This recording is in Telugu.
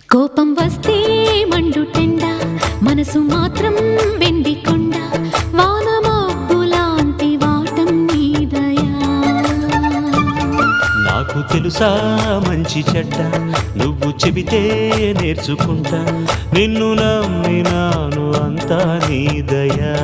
కోపం వస్తే మండుటెండ, మనసు మాత్రం వెండి కొండ, వానమబ్బులాంటి వాటం నీ దయా. నాకు తెలుసా మంచి చెడ్డ, నువ్వు చెబితే నేర్చుకుంటా, నిన్ను నమ్మినాను అంతా నీ దయా.